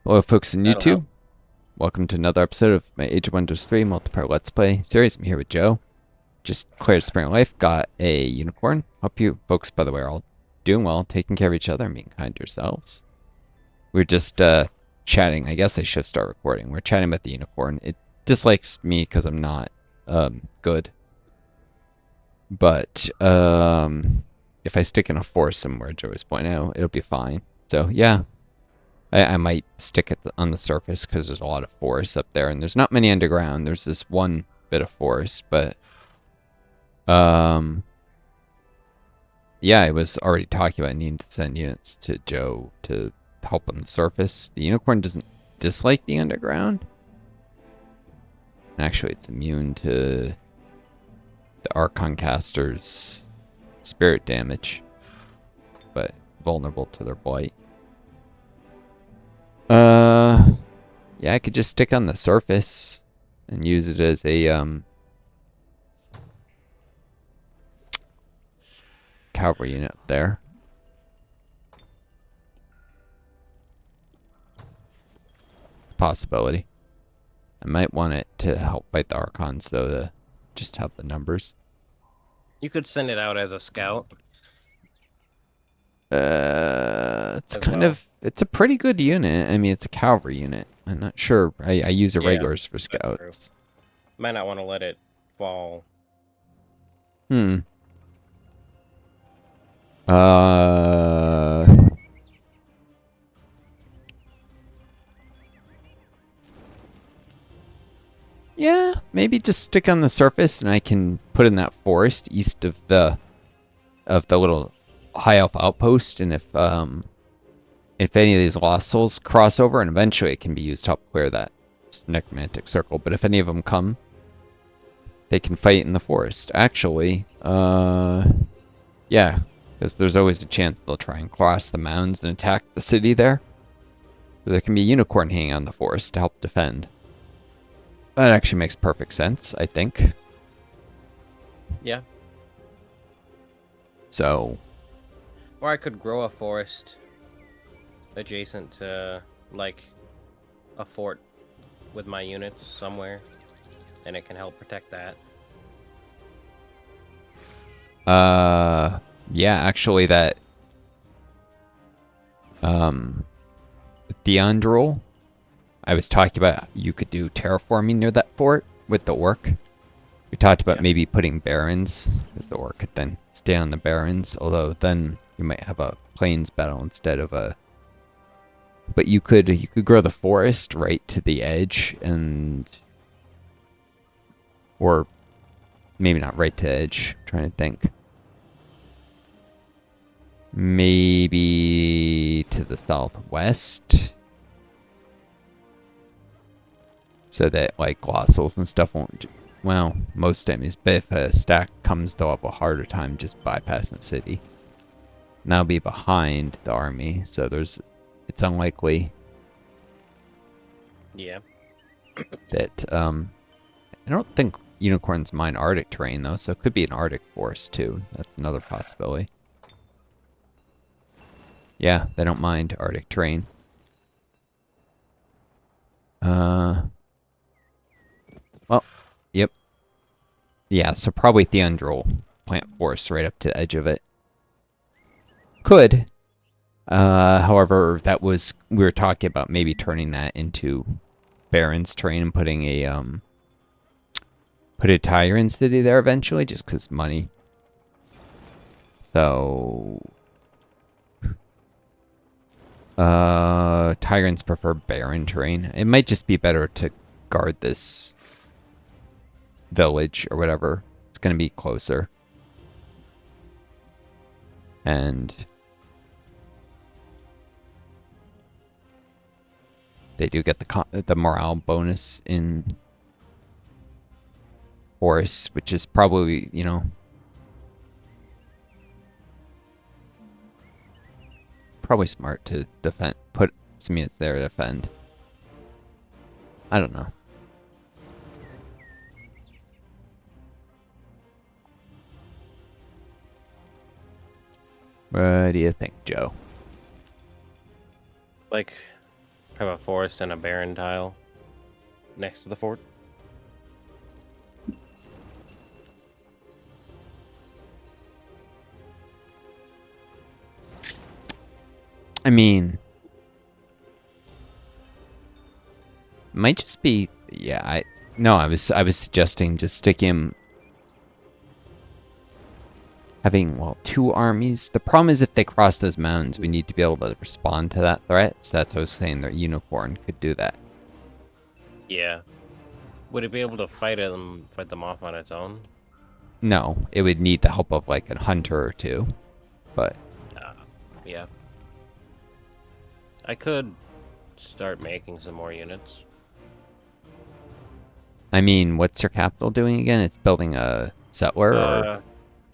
Hello folks on That'll YouTube, help. welcome to another episode of my Ep130 multiplayer Let's Play series. I'm here with Joe. Just cleared Spring Life, got a unicorn. Hope you folks, by the way, are all doing well, taking care of each other and being kind to yourselves. We're just chatting. I guess I should start recording. We're chatting about the unicorn. It dislikes me because I'm not good. But if I stick in a forest somewhere, Joe was pointing out, it'll be fine. So yeah, I might stick it on the surface because there's a lot of forest up there, and there's not many underground. There's this one bit of forest, but um, yeah, I was already talking about needing to send units to Joe to help on the surface. The unicorn doesn't dislike the underground. Actually, it's immune to the Archon caster's spirit damage, but vulnerable to their blight. Yeah, I could just stick on the surface and use it as a cavalry unit up there. Possibility. I might want it to help fight the Archons though, to just have the numbers. You could send it out as a scout It's as kind well. of, it's a pretty good unit. I mean, it's a cavalry unit. I'm not sure. I use Yeah, irregulars for that's true. scouts. Might not want to let it fall. Hmm. Uh, yeah, maybe just stick on the surface and I can put in that forest east of the little high elf outpost, and if any of these lost souls cross over, and eventually it can be used to help clear that necromantic circle, but if any of them come, they can fight in the forest. Actually, yeah, because there's always a chance they'll try and cross the mounds and attack the city there. So there can be a unicorn hanging on the forest to help defend. That actually makes perfect sense, I think. Yeah. So, Or I could grow a forest adjacent to, like, a fort with my units somewhere, and it can help protect that. yeah, actually that, um, Theandril, I was talking about you could do terraforming near that fort with the orc. We talked about Yeah. maybe putting barrens, because the orc could then stay on the barrens, although then you might have a plains battle instead of a. But you could grow the forest right to the edge, and or maybe not right to edge. I'm trying to think. Maybe to the southwest, so that like glossals and stuff won't. Well, most enemies, but if a stack comes, they'll have a harder time just bypassing the city. And that'll be behind the army, so it's unlikely Yeah. that I don't think unicorns mind Arctic terrain though, so it could be an Arctic forest too. That's another possibility. Yeah, they don't mind Arctic terrain. Uh, well, yep. Yeah, so probably Theandril plant forest right up to the edge of it. Could. However, we were talking about maybe turning that into Baron's terrain and put a Tyrant city there eventually, just because money. So, Tyrants prefer barren terrain. It might just be better to guard this village or whatever. It's going to be closer. And they do get the morale bonus in Horus, which is probably, probably smart to defend, put some units there to defend. I don't know. What do you think, Joe? Like, Have a forest and a barren tile next to the fort. I mean, might just be, yeah, I was suggesting just stick him having, well, 2 armies. The problem is if they cross those mountains, we need to be able to respond to that threat. So that's what I was saying, their unicorn could do that. Yeah. Would it be able to fight them off on its own? No, it would need the help of like a hunter or two, but Yeah. I could start making some more units. I mean, what's your capital doing again? It's building a settler or?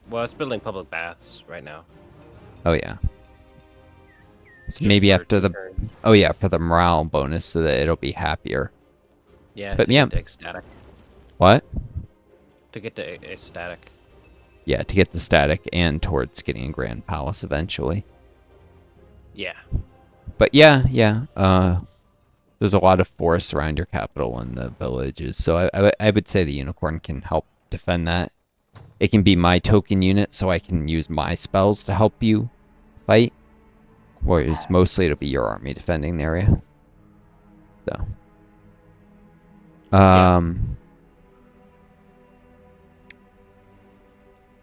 Well, it's building public baths right now. Oh yeah. So Just maybe for after the, turn. oh yeah, for the morale bonus so that it'll be happier. Yeah, But to yeah. get to ecstatic. What? To get to ecstatic. Yeah, to get the static and towards getting a grand palace eventually. Yeah. But yeah. There's a lot of forests around your capital and the villages, so I would say the unicorn can help defend that. It can be my token unit, so I can use my spells to help you fight. Whereas mostly it'll be your army defending the area. So.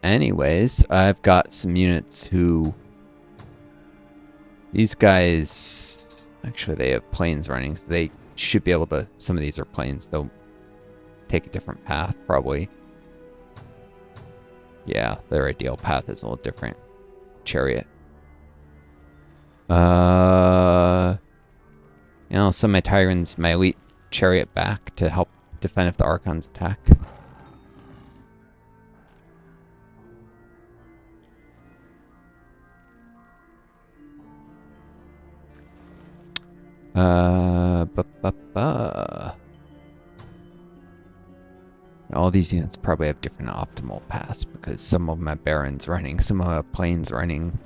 Anyways, I've got some units who... These guys... Actually, they have planes running, so they should be able to... Some of these are planes. They'll take a different path, probably. Yeah, their ideal path is a little different. Chariot. You know, send my Tyrants, my elite chariot back to help defend if the Archons attack. All these units probably have different optimal paths because some of them have barons running, some of them have plains running.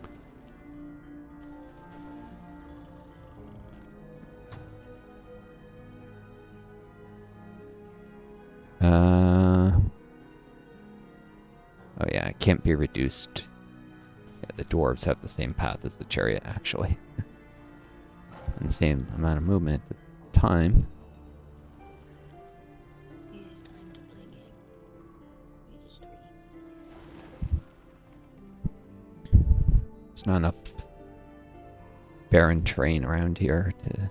Oh yeah, it can't be reduced. Yeah, the dwarves have the same path as the chariot, actually. And the same amount of movement at the time. There's not enough barren terrain around here to...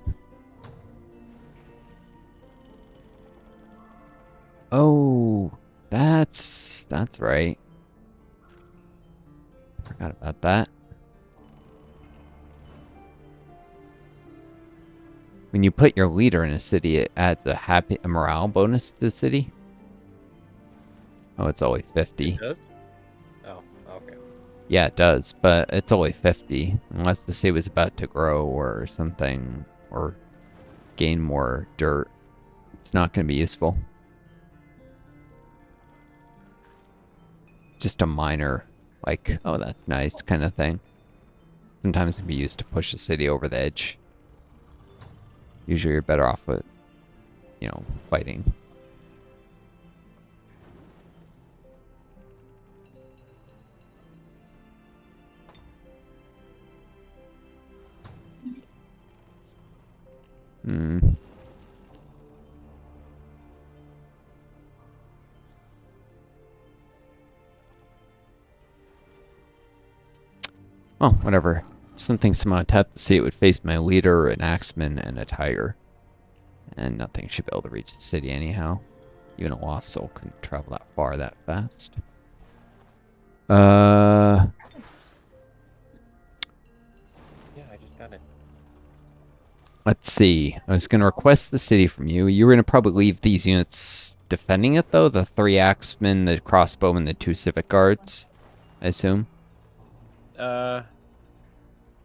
Oh, that's right. Forgot about that. When you put your leader in a city, it adds a morale bonus to the city. Oh, it's only 50. It does? Oh, okay. Yeah, it does, but it's only 50. Unless the city was about to grow or something, or gain more dirt. It's not going to be useful. Just a minor, like, oh, that's nice kind of thing. Sometimes it can be used to push a city over the edge. Usually you're better off with, you know, fighting. Well, whatever. Something somehow tapped to see it would face my leader, an axeman, and a tiger. And nothing should be able to reach the city anyhow. Even a lost soul couldn't travel that far that fast. Yeah, I just got it. Let's see. I was going to request the city from you. You were going to probably leave these units defending it, though? The 3 axemen, the crossbowmen, the 2 civic guards, I assume?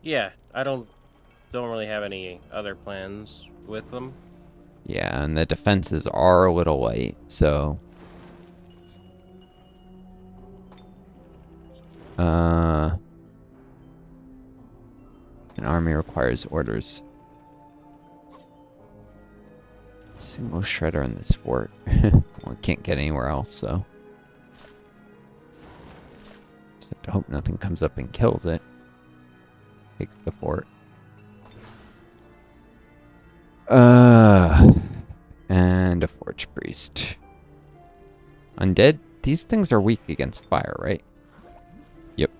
Yeah, I don't really have any other plans with them. Yeah, and the defenses are a little light, so... An army requires orders. Single shredder in this fort. Well, it can't get anywhere else, so. Just have to hope nothing comes up and kills it. Takes the fort. And a Forge Priest. Undead? These things are weak against fire, right? Yep.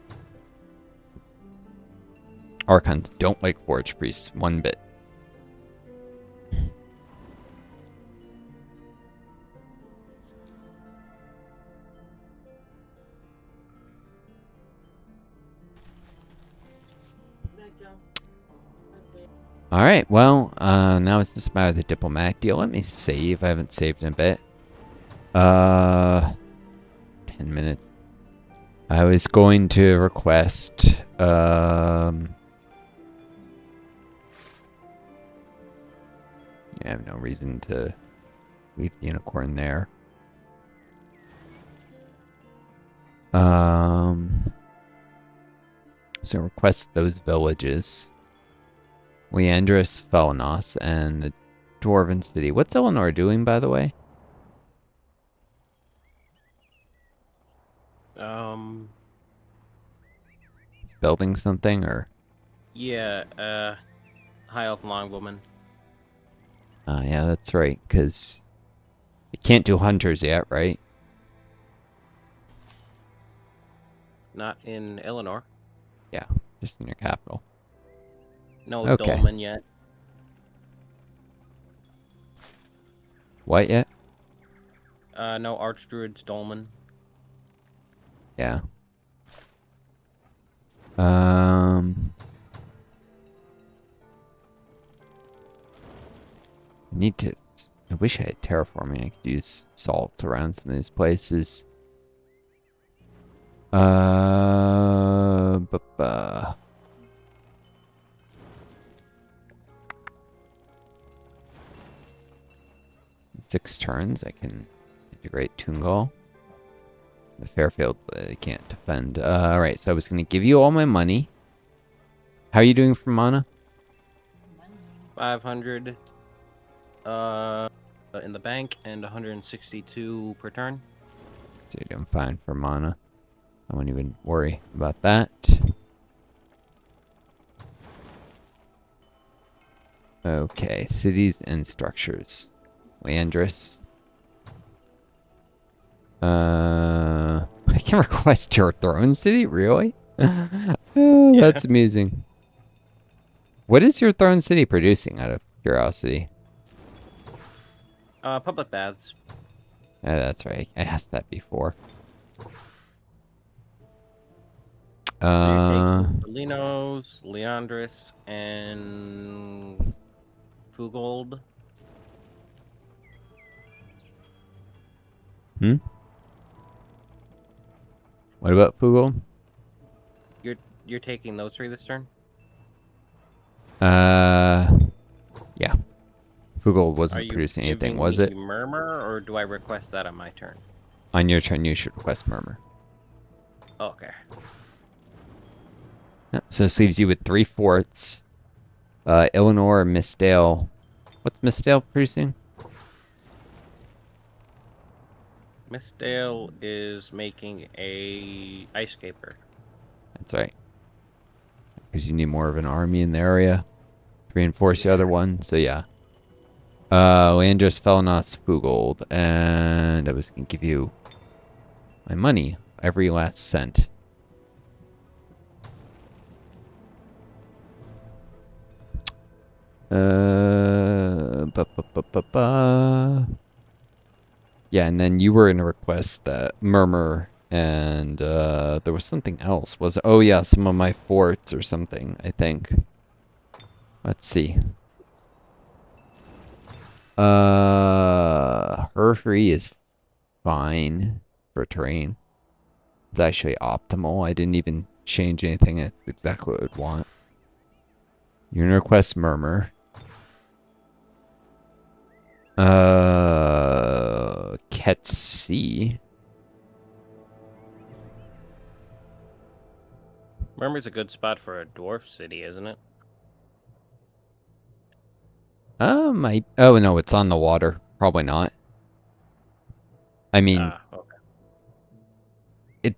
Archons don't like Forge Priests one bit. Alright, well, now it's just a matter of the diplomatic deal. Let me save. I haven't saved in a bit. 10 minutes. I was going to request, I have no reason to leave the unicorn there. So request those villages. Leandris, Felnos, and the Dwarven City. What's Eleanor doing, by the way? It's building something, or? Yeah, High Elf Longwoman. Yeah, that's right, because you can't do hunters yet, right? Not in Eleanor. Yeah, just in your capital. No Okay. Dolmen yet. What yet? No Archdruids Dolmen. Yeah. Need to. I wish I had terraforming. I could use salt around some of these places. But 6 turns, I can integrate Toongal. The Fairfield, I can't defend. Alright, so I was going to give you all my money. How are you doing for mana? 500 in the bank and 162 per turn. So you're doing fine for mana. I won't even worry about that. Okay, cities and structures. Leandris. I can request your throne city? Really? Oh, Yeah. that's amusing. What is your throne city producing, out of curiosity? Public baths. Yeah, that's right. I asked that before. So you're taking Linos, Leandris, and Fugold. What about Fugel? You're taking those 3 this turn? Yeah. Fugel Are wasn't you producing anything, giving was me it? Murmur, or do I request that on my turn? On your turn, you should request Murmur. Okay. Yep, so this leaves you with 3 forts. Eleanor, Mistdale. What's Mistdale producing? Mistdale is making a ice scaper. That's right. Because you need more of an army in the area to reinforce the other one. So yeah. Landris, Felnos, Fugold. And I was going to give you my money. Every last cent. Ba, ba, ba, ba, ba. Yeah, and then you were going to request that Murmur, and there was something else. Was oh yeah, some of my forts or something, I think. Let's see. Herfrey is fine for terrain. It's actually optimal. I didn't even change anything. It's exactly what I would want. You're gonna request Murmur. Ketsi. Murmur's a good spot for a dwarf city, isn't it? Might. Oh no, it's on the water. Probably not. I mean, Ah, okay. it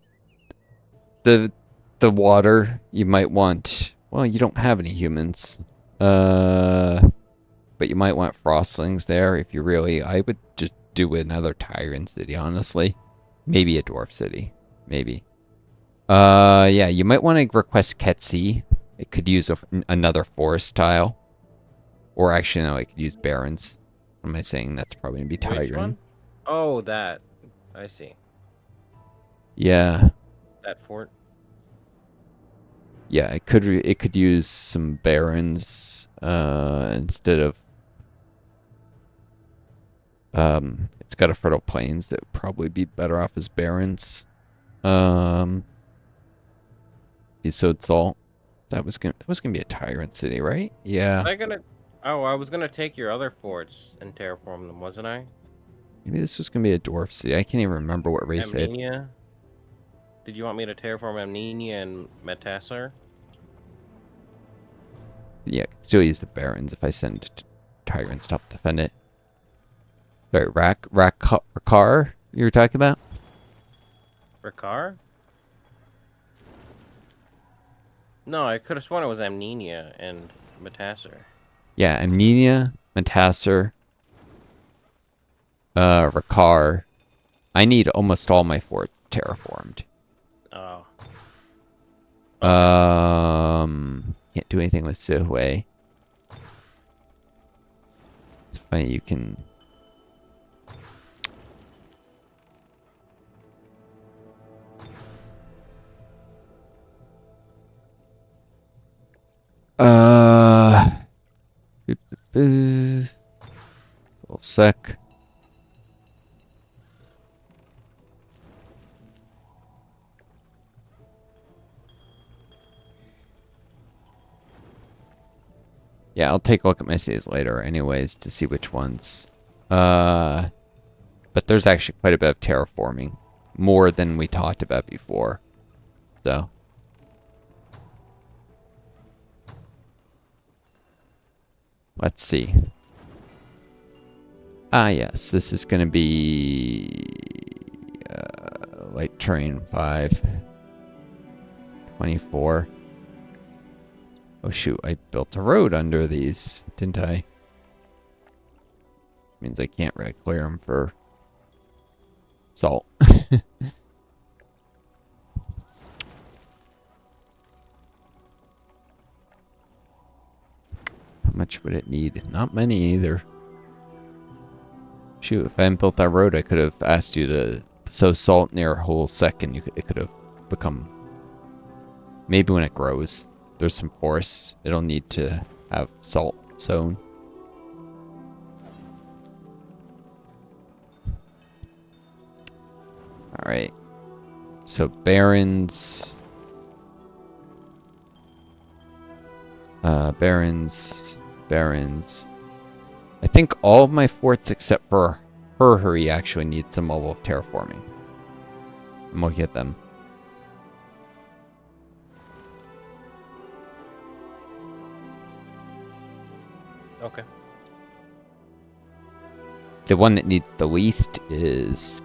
the the water you might want. Well, you don't have any humans. But you might want frostlings there if you really. I would just do another tyrant city, honestly. Maybe a dwarf city. Maybe. Yeah, you might want to request Ketsi. It could use another forest tile. Or actually, no, it could use barons. What am I saying? That's probably gonna be Which tyrant. one? Oh, that. I see. Yeah, That fort. yeah. It could use some barons. Instead of it's got a fertile plains that would probably be better off as barons. Um, so it's all that was gonna be a tyrant city, right? Yeah. Was I gonna? Oh, I was gonna take your other forts and terraform them, wasn't I? Maybe this was gonna be a dwarf city. I can't even remember what race it. Amnenia. Did you want me to terraform Amnenia and Metassar? Yeah, I could still use the barons if I send tyrants to help defend it. Sorry, Rakar you were talking about? Rakar? No, I could have sworn it was Amnenia and Metassar. Yeah, Amnenia, Metassar, Rakar. I need almost all my forts terraformed. Oh. Okay. Can't do anything with Sihui. It's funny you can. Uh, little sec. Yeah, I'll take a look at my saves later anyways to see which ones. But there's actually quite a bit of terraforming. More than we talked about before. So. Let's see. Ah, yes, this is going to be light train 5. 24. Oh shoot, I built a road under these, didn't I? Means I can't right clear them for salt. How much would it need? Not many either. Shoot, if I hadn't built that road, I could have asked you to sow salt near a whole second. It could have become... Maybe when it grows, there's some forest. It'll need to have salt sown. Alright. So, barons... barons. I think all of my forts except for Hurhuri actually need some level of terraforming. I'm looking at them. Okay. The one that needs the least is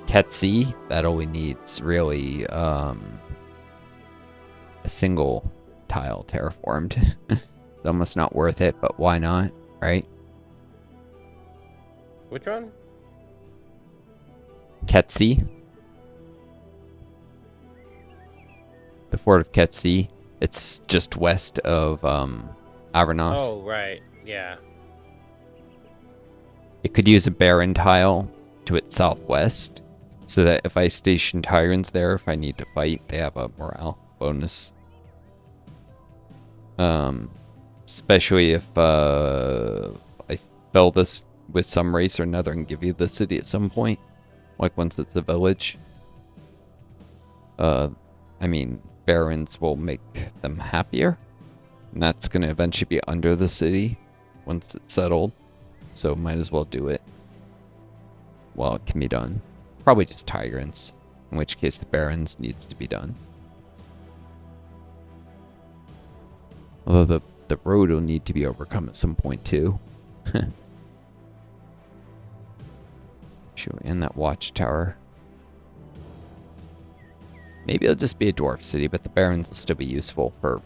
Ketsi. That only needs really a single tile terraformed. It's almost not worth it, but why not, right? Which one? Ketsi. The fort of Ketsi. It's just west of Avranos. Oh, right. Yeah. It could use a barren tile to its southwest, so that if I station tyrants there, if I need to fight, they have a morale bonus. Especially if I fill this with some race or another and give you the city at some point, like once it's a village. I mean, barons will make them happier, and that's going to eventually be under the city once it's settled, so might as well do it while it can be done. Probably just tyrants, in which case the barons needs to be done. Although the road will need to be overcome at some point too. Shoot, and that watchtower. Maybe it'll just be a dwarf city, but the barons will still be useful for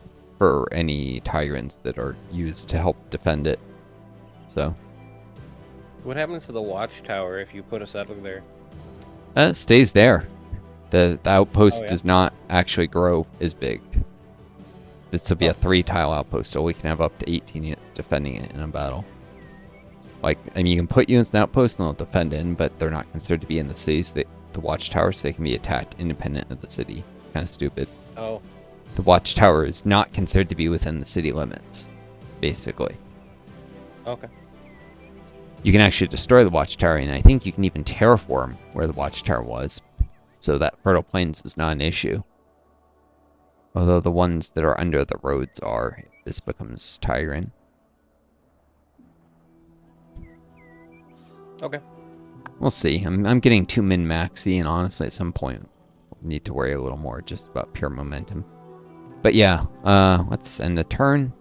any tyrants that are used to help defend it. So. What happens to the watchtower if you put a settler there? It stays there. The outpost Oh, yeah? does not actually grow as big. This will be a 3-tile outpost, so we can have up to 18 units defending it in a battle. Like, I mean, you can put units in the outpost and they'll defend in, but they're not considered to be in the city, so the watchtower, so they can be attacked independent of the city. Kind of stupid. Oh. The watchtower is not considered to be within the city limits, basically. Okay. You can actually destroy the watchtower, and I think you can even terraform where the watchtower was, so that fertile plains is not an issue. Although the ones that are under the roads are, if this becomes tyrant. Okay. We'll see. I'm getting too min-maxy, and honestly, at some point, we'll need to worry a little more just about pure momentum. But yeah, let's end the turn.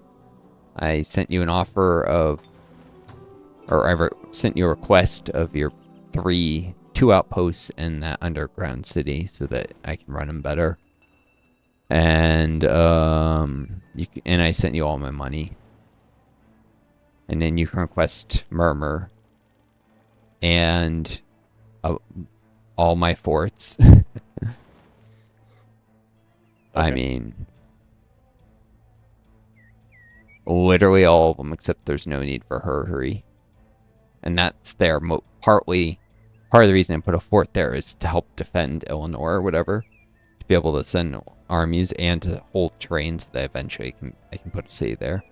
I sent you an offer of, or I sent you a request of your 2 outposts in that underground city so that I can run them better. And and I sent you all my money. And then you can request Murmur and all my forts. I mean, literally all of them, except there's no need for hurry. And that's there part of the reason I put a fort there is to help defend Illinois or whatever, to be able to send armies and to hold terrain so that eventually I can put a city there.